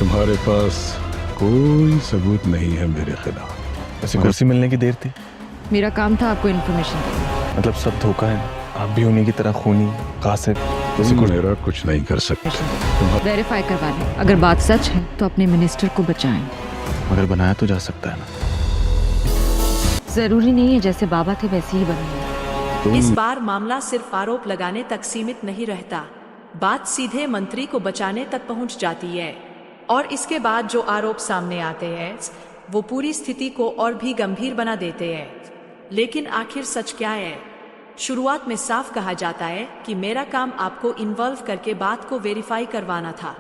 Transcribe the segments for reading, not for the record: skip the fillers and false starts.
तुम्हारे पास कोई सबूत नहीं है मेरे खिलाफ। ऐसे कुर्सी मिलने की देर थी। मेरा काम था आपको इन्फॉर्मेशन देना। मतलब सब धोखा है, आप भी उन्हीं की तरह खूनी कासिर। तुम मेरा कुछ नहीं कर सकते। वेरीफाई करवा लें, अगर बात सच है तो अपने मिनिस्टर को बचाएं। मगर बनाया तो जा सकता है ना। जरूरी नहीं है जैसे बाबा थे वैसे ही बने। इस बार मामला सिर्फ आरोप लगाने तक सीमित नहीं रहता, बात सीधे मंत्री को बचाने तक पहुंच जाती है। और इसके बाद जो आरोप सामने आते हैं वो पूरी स्थिति को और भी गंभीर बना देते हैं। लेकिन आखिर सच क्या है? शुरुआत में साफ कहा जाता है कि मेरा काम आपको इन्वॉल्व करके बात को वेरीफाई करवाना था।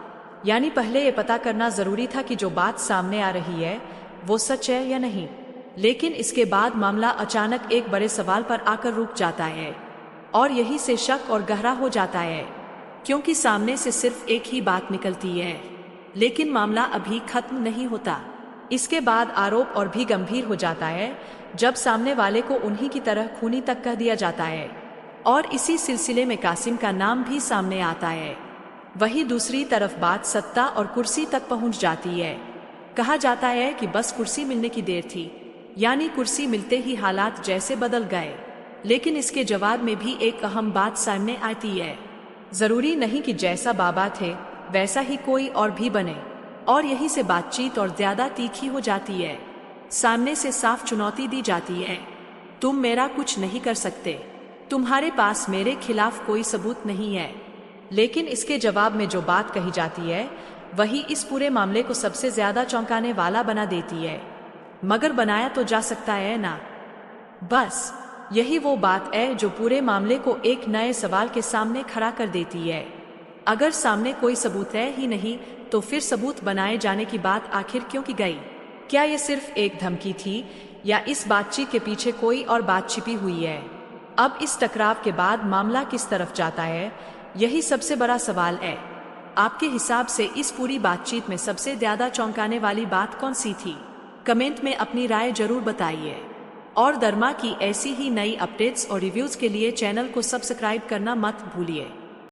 यानी पहले ये पता करना जरूरी था कि जो बात सामने आ रही है वो सच है या नहीं। लेकिन इसके बाद मामला अचानक एक बड़े सवाल पर आकर रुक जाता है और यही से शक और गहरा हो जाता है, क्योंकि सामने से सिर्फ एक ही बात निकलती है। लेकिन मामला अभी खत्म नहीं होता। इसके बाद आरोप और भी गंभीर हो जाता है जब सामने वाले को उन्हीं की तरह खूनी तक कह दिया जाता है। और इसी सिलसिले में कासिम का नाम भी सामने आता है। वही दूसरी तरफ बात सत्ता और कुर्सी तक पहुंच जाती है। कहा जाता है कि बस कुर्सी मिलने की देर थी, यानी कुर्सी मिलते ही हालात जैसे बदल गए। लेकिन इसके जवाब में भी एक अहम बात सामने आती है, जरूरी नहीं कि जैसा बाबा थे वैसा ही कोई और भी बने। और यही से बातचीत और ज्यादा तीखी हो जाती है। सामने से साफ चुनौती दी जाती है, तुम मेरा कुछ नहीं कर सकते, तुम्हारे पास मेरे खिलाफ कोई सबूत नहीं है। लेकिन इसके जवाब में जो बात कही जाती है वही इस पूरे मामले को सबसे ज्यादा चौंकाने वाला बना देती है। मगर बनाया तो जा सकता है ना। बस यही वो बात है जो पूरे मामले को एक नए सवाल के सामने खड़ा कर देती है। अगर सामने कोई सबूत है ही नहीं तो फिर सबूत बनाए जाने की बात आखिर क्यों की गई? क्या ये सिर्फ एक धमकी थी या इस बातचीत के पीछे कोई और बात छिपी हुई है? अब इस टकराव के बाद मामला किस तरफ जाता है, यही सबसे बड़ा सवाल है। आपके हिसाब से इस पूरी बातचीत में सबसे ज्यादा चौंकाने वाली बात कौन सी थी? कमेंट में अपनी राय जरूर बताइए। और दरमा की ऐसी ही नई अपडेट्स और रिव्यूज के लिए चैनल को सब्सक्राइब करना मत भूलिए।